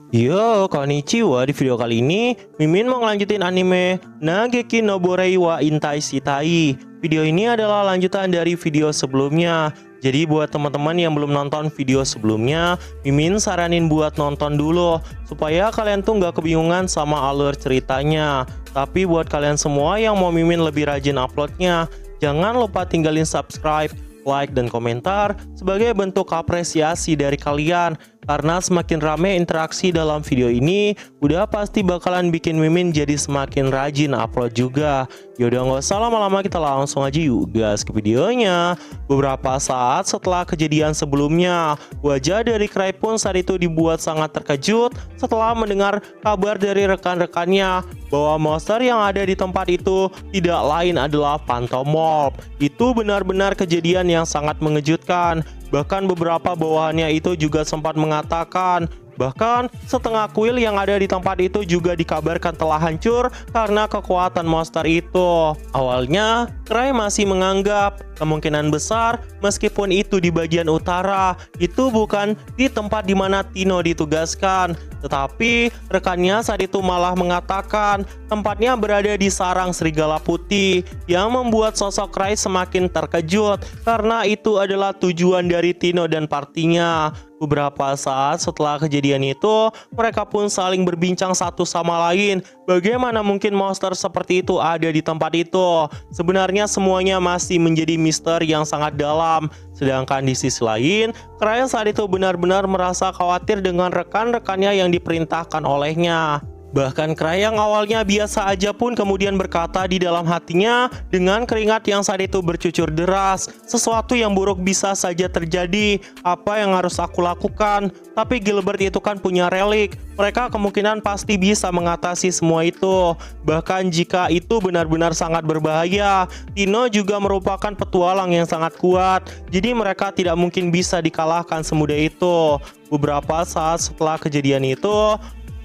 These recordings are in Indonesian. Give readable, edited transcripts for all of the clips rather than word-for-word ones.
Yo, konnichiwa. Di video kali ini, Mimin mau ngelanjutin anime Nageki no Borei wa Intai Shitai. Video ini adalah lanjutan dari video sebelumnya. Jadi buat teman-teman yang belum nonton video sebelumnya, Mimin saranin buat nonton dulu supaya kalian tuh nggak kebingungan sama alur ceritanya. Tapi buat kalian semua yang mau Mimin lebih rajin uploadnya, jangan lupa tinggalin subscribe, like, dan komentar sebagai bentuk apresiasi dari kalian. Karena semakin rame interaksi dalam video ini, udah pasti bakalan bikin Mimin jadi semakin rajin upload juga. Yaudah nggak usah lama-lama, kita langsung aja yuk gas ke videonya. Beberapa saat setelah kejadian sebelumnya, wajah dari Cry pun saat itu dibuat sangat terkejut setelah mendengar kabar dari rekan-rekannya bahwa monster yang ada di tempat itu tidak lain adalah Phantomorph. Itu benar-benar kejadian yang sangat mengejutkan. Bahkan beberapa bawahannya itu juga sempat mengatakan bahkan setengah kuil yang ada di tempat itu juga dikabarkan telah hancur karena kekuatan monster itu. Awalnya, Cry masih menganggap kemungkinan besar meskipun itu di bagian utara, itu bukan di tempat di mana Tino ditugaskan. Tetapi rekannya saat itu malah mengatakan tempatnya berada di sarang serigala putih, yang membuat sosok Cry semakin terkejut karena itu adalah tujuan dari Tino dan partinya. Beberapa saat setelah kejadian itu, mereka pun saling berbincang satu sama lain. Bagaimana mungkin monster seperti itu ada di tempat itu? Sebenarnya semuanya masih menjadi misteri yang sangat dalam. Sedangkan di sisi lain, Cry saat itu benar-benar merasa khawatir dengan rekan-rekannya yang diperintahkan olehnya. Bahkan Cry yang awalnya biasa aja pun kemudian berkata di dalam hatinya dengan keringat yang saat itu bercucur deras, sesuatu yang buruk bisa saja terjadi. Apa yang harus aku lakukan? Tapi Gilbert itu kan punya relik, mereka kemungkinan pasti bisa mengatasi semua itu. Bahkan jika itu benar-benar sangat berbahaya, Tino juga merupakan petualang yang sangat kuat, jadi mereka tidak mungkin bisa dikalahkan semudah itu. Beberapa saat setelah kejadian itu,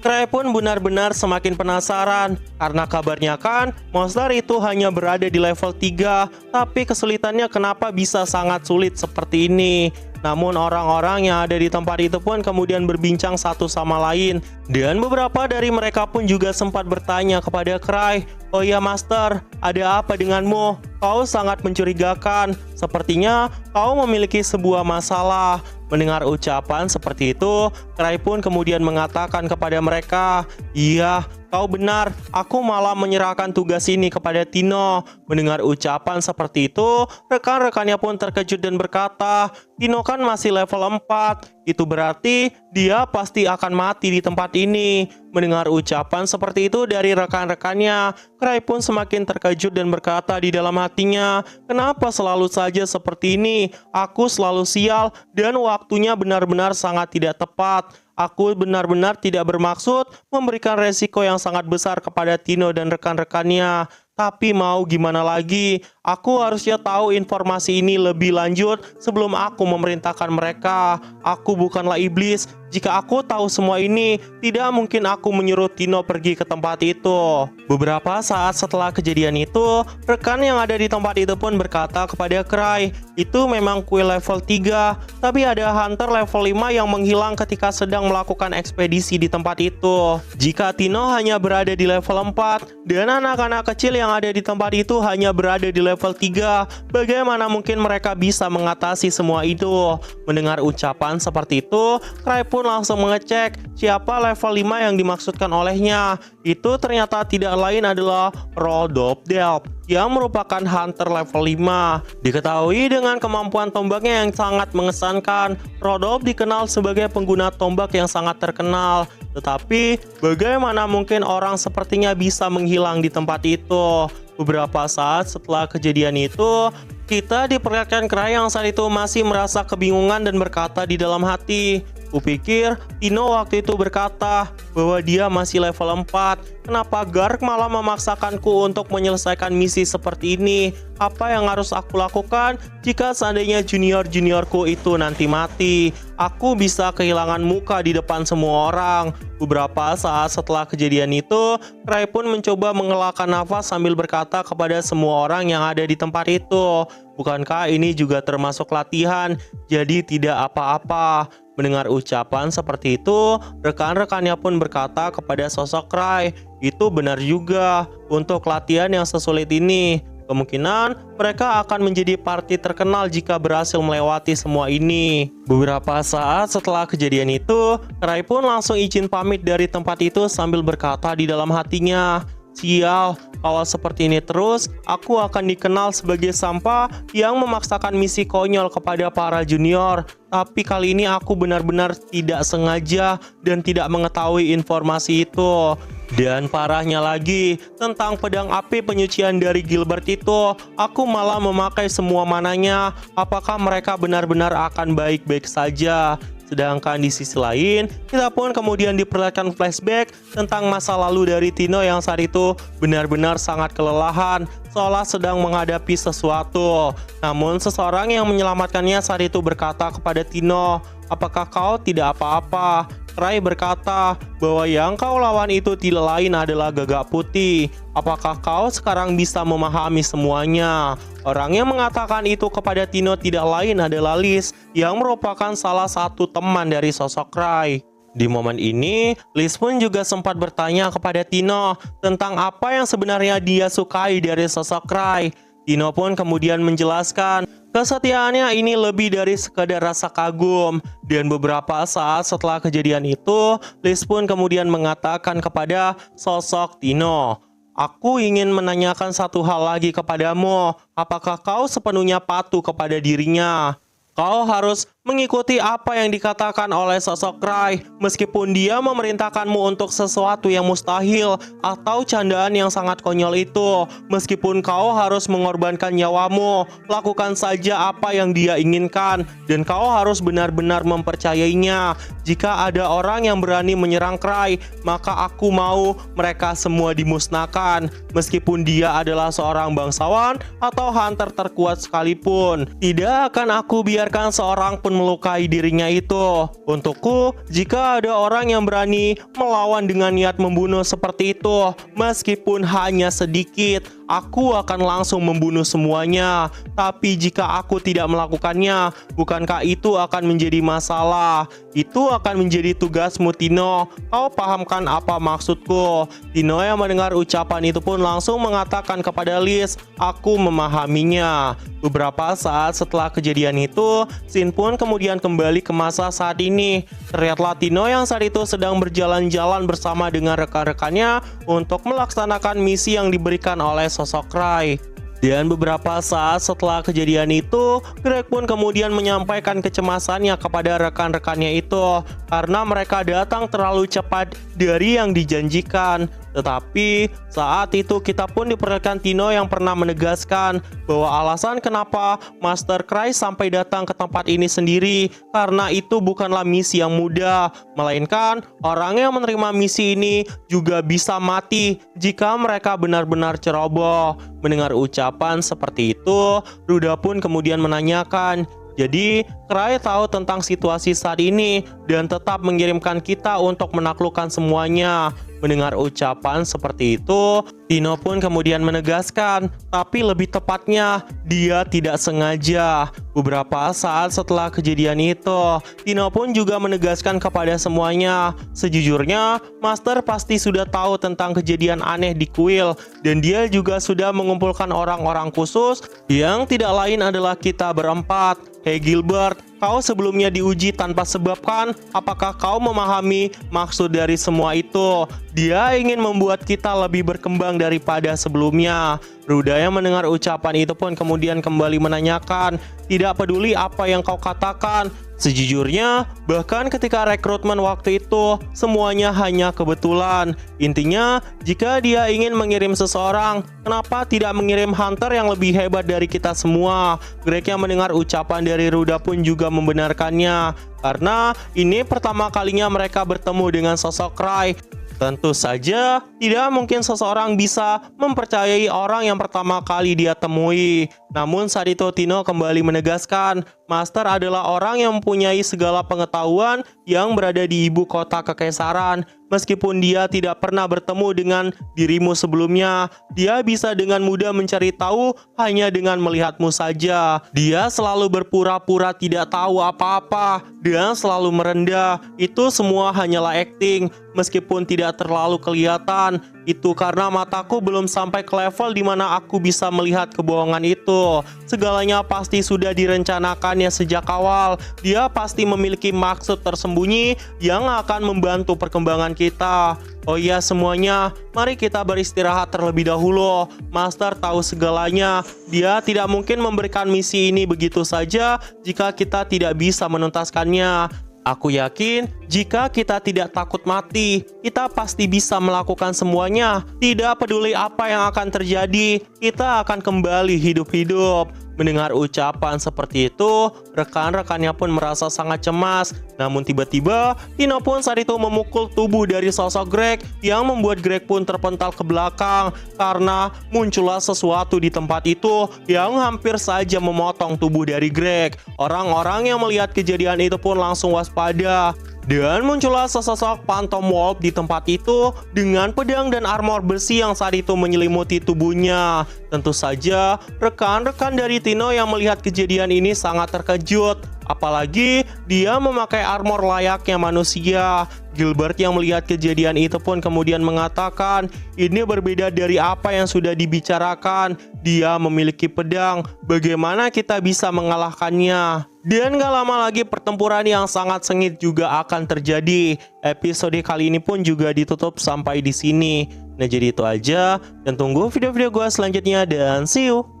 Cry pun benar-benar semakin penasaran karena kabarnya kan monster itu hanya berada di level 3, tapi kesulitannya kenapa bisa sangat sulit seperti ini. Namun orang-orang yang ada di tempat itu pun kemudian berbincang satu sama lain, dan beberapa dari mereka pun juga sempat bertanya kepada Cry, "Oh ya Master, ada apa denganmu? Kau sangat mencurigakan, sepertinya kau memiliki sebuah masalah." Mendengar ucapan seperti itu, Cry pun kemudian mengatakan kepada mereka, "Iya, kau benar, aku malah menyerahkan tugas ini kepada Tino." Mendengar ucapan seperti itu, rekan-rekannya pun terkejut dan berkata, "Tino kan masih level 4, itu berarti dia pasti akan mati di tempat ini." Mendengar ucapan seperti itu dari rekan-rekannya, Cry pun semakin terkejut dan berkata di dalam hatinya, "Kenapa selalu saja seperti ini? Aku selalu sial dan waktunya benar-benar sangat tidak tepat. Aku benar-benar tidak bermaksud memberikan resiko yang sangat besar kepada Tino dan rekan-rekannya. Tapi mau gimana lagi, aku harusnya tahu informasi ini lebih lanjut sebelum aku memerintahkan mereka. Aku bukanlah iblis. Jika aku tahu semua ini, tidak mungkin aku menyuruh Tino pergi ke tempat itu." Beberapa saat setelah kejadian itu, rekan yang ada di tempat itu pun berkata kepada Cry, "Itu memang kuil level 3, tapi ada hunter level 5 yang menghilang ketika sedang melakukan ekspedisi di tempat itu. Jika Tino hanya berada di level 4, dan anak-anak kecil yang ada di tempat itu hanya berada di level 3, bagaimana mungkin mereka bisa mengatasi semua itu?" Mendengar ucapan seperti itu, Cry pun langsung mengecek siapa level 5 yang dimaksudkan olehnya. Itu ternyata tidak lain adalah Rhodopdelp, yang merupakan hunter level 5. Diketahui dengan kemampuan tombaknya yang sangat mengesankan, Rhodop dikenal sebagai pengguna tombak yang sangat terkenal. Tetapi bagaimana mungkin orang sepertinya bisa menghilang di tempat itu? Beberapa saat setelah kejadian itu, kita diperlihatkan Cry yang saat itu masih merasa kebingungan dan berkata di dalam hati, "Kupikir Tino waktu itu berkata bahwa dia masih level 4. Kenapa Garg malah memaksakanku untuk menyelesaikan misi seperti ini? Apa yang harus aku lakukan jika seandainya junior-juniorku itu nanti mati? Aku bisa kehilangan muka di depan semua orang." Beberapa saat setelah kejadian itu, Cry pun mencoba mengelakkan nafas sambil berkata kepada semua orang yang ada di tempat itu, "Bukankah ini juga termasuk latihan? Jadi tidak apa-apa." Mendengar ucapan seperti itu, rekan-rekannya pun berkata kepada sosok Rai, "Itu benar juga, untuk latihan yang sesulit ini, kemungkinan mereka akan menjadi party terkenal jika berhasil melewati semua ini." Beberapa saat setelah kejadian itu, Rai pun langsung izin pamit dari tempat itu sambil berkata di dalam hatinya, "Sial, kalau seperti ini terus, aku akan dikenal sebagai sampah yang memaksakan misi konyol kepada para junior. Tapi kali ini aku benar-benar tidak sengaja dan tidak mengetahui informasi itu." Dan parahnya lagi, tentang pedang api penyucian dari Gilbert itu, aku malah memakai semua mananya. Apakah mereka benar-benar akan baik-baik saja? Sedangkan di sisi lain, kita pun kemudian diperlihatkan flashback tentang masa lalu dari Tino yang saat itu benar-benar sangat kelelahan, seolah sedang menghadapi sesuatu. Namun seseorang yang menyelamatkannya saat itu berkata kepada Tino, "Apakah kau tidak apa-apa?" Rai berkata bahwa yang kau lawan itu tidak lain adalah Gagak Putih. "Apakah kau sekarang bisa memahami semuanya?" Orang yang mengatakan itu kepada Tino tidak lain adalah Liz, yang merupakan salah satu teman dari sosok Rai. Di momen ini, Liz pun juga sempat bertanya kepada Tino tentang apa yang sebenarnya dia sukai dari sosok Rai. Tino pun kemudian menjelaskan kesetiaannya ini lebih dari sekadar rasa kagum. Dan beberapa saat setelah kejadian itu, Liz pun kemudian mengatakan kepada sosok Tino, "Aku ingin menanyakan satu hal lagi kepadamu. Apakah kau sepenuhnya patuh kepada dirinya? Kau harus mengikuti apa yang dikatakan oleh sosok Rai, meskipun dia memerintahkanmu untuk sesuatu yang mustahil atau candaan yang sangat konyol itu. Meskipun kau harus mengorbankan nyawamu, lakukan saja apa yang dia inginkan, dan kau harus benar-benar mempercayainya. Jika ada orang yang berani menyerang Rai, maka aku mau mereka semua dimusnahkan, meskipun dia adalah seorang bangsawan atau hunter terkuat sekalipun. Tidak akan aku biarkan seorang pun melukai dirinya itu. Untukku, jika ada orang yang berani melawan dengan niat membunuh seperti itu, meskipun hanya sedikit, aku akan langsung membunuh semuanya. Tapi jika aku tidak melakukannya, bukankah itu akan menjadi masalah? Itu akan menjadi tugasmu, Tino. Kau pahamkan apa maksudku?" Tino yang mendengar ucapan itu pun langsung mengatakan kepada Liz, "Aku memahaminya." Beberapa saat setelah kejadian itu, scene pun kemudian kembali ke masa saat ini. Terlihatlah Tino yang saat itu sedang berjalan-jalan bersama dengan rekan-rekannya untuk melaksanakan misi yang diberikan oleh sosok Rai. Dan beberapa saat setelah kejadian itu, Greg pun kemudian menyampaikan kecemasannya kepada rekan-rekannya itu karena mereka datang terlalu cepat dari yang dijanjikan. Tetapi saat itu kita pun diperlihatkan Tino yang pernah menegaskan bahwa alasan kenapa Master Christ sampai datang ke tempat ini sendiri karena itu bukanlah misi yang mudah, melainkan orang yang menerima misi ini juga bisa mati jika mereka benar-benar ceroboh. Mendengar ucapan seperti itu, Ruda pun kemudian menanyakan, "Jadi, Rai tahu tentang situasi saat ini dan tetap mengirimkan kita untuk menaklukkan semuanya." Mendengar ucapan seperti itu, Tino pun kemudian menegaskan, tapi lebih tepatnya dia tidak sengaja. Beberapa saat setelah kejadian itu, Tino pun juga menegaskan kepada semuanya, sejujurnya Master pasti sudah tahu tentang kejadian aneh di kuil, dan dia juga sudah mengumpulkan orang-orang khusus yang tidak lain adalah kita berempat. "Hey Gilbert, kau sebelumnya diuji tanpa sebab kan? Apakah kau memahami maksud dari semua itu? Dia ingin membuat kita lebih berkembang daripada sebelumnya." Ruda yang mendengar ucapan itu pun kemudian kembali menanyakan, "Tidak peduli apa yang kau katakan. Sejujurnya, bahkan ketika rekrutmen waktu itu, semuanya hanya kebetulan. Intinya, jika dia ingin mengirim seseorang, kenapa tidak mengirim hunter yang lebih hebat dari kita semua?" Greg yang mendengar ucapan dari Ruda pun juga membenarkannya, karena ini pertama kalinya mereka bertemu dengan sosok Rai. Tentu saja, tidak mungkin seseorang bisa mempercayai orang yang pertama kali dia temui. Namun saat itu Tino kembali menegaskan, Master adalah orang yang mempunyai segala pengetahuan yang berada di ibu kota kekaisaran. Meskipun dia tidak pernah bertemu dengan dirimu sebelumnya, dia bisa dengan mudah mencari tahu hanya dengan melihatmu saja. Dia selalu berpura-pura tidak tahu apa-apa dan selalu merendah. Itu semua hanyalah acting, meskipun tidak terlalu kelihatan. Itu karena mataku belum sampai ke level di mana aku bisa melihat kebohongan itu. Segalanya pasti sudah direncanakannya sejak awal. Dia pasti memiliki maksud tersembunyi yang akan membantu perkembangan kita. Oh iya semuanya, mari kita beristirahat terlebih dahulu. Master tahu segalanya. Dia tidak mungkin memberikan misi ini begitu saja jika kita tidak bisa menuntaskannya. Aku yakin jika kita tidak takut mati, kita pasti bisa melakukan semuanya. Tidak peduli apa yang akan terjadi, kita akan kembali hidup-hidup. Mendengar ucapan seperti itu, rekan-rekannya pun merasa sangat cemas. Namun tiba-tiba, Tino pun saat itu memukul tubuh dari sosok Greg yang membuat Greg pun terpental ke belakang karena muncullah sesuatu di tempat itu yang hampir saja memotong tubuh dari Greg. Orang-orang yang melihat kejadian itu pun langsung waspada. Dan muncullah sesosok Phantom Wolf di tempat itu dengan pedang dan armor besi yang saat itu menyelimuti tubuhnya. Tentu saja rekan-rekan dari Tino yang melihat kejadian ini sangat terkejut. Apalagi dia memakai armor layaknya manusia. Gilbert yang melihat kejadian itu pun kemudian mengatakan, ini berbeda dari apa yang sudah dibicarakan. Dia memiliki pedang, bagaimana kita bisa mengalahkannya? Dan gak lama lagi pertempuran yang sangat sengit juga akan terjadi. Episode kali ini pun juga ditutup sampai di sini. Nah jadi itu aja, dan tunggu video-video gue selanjutnya dan see you!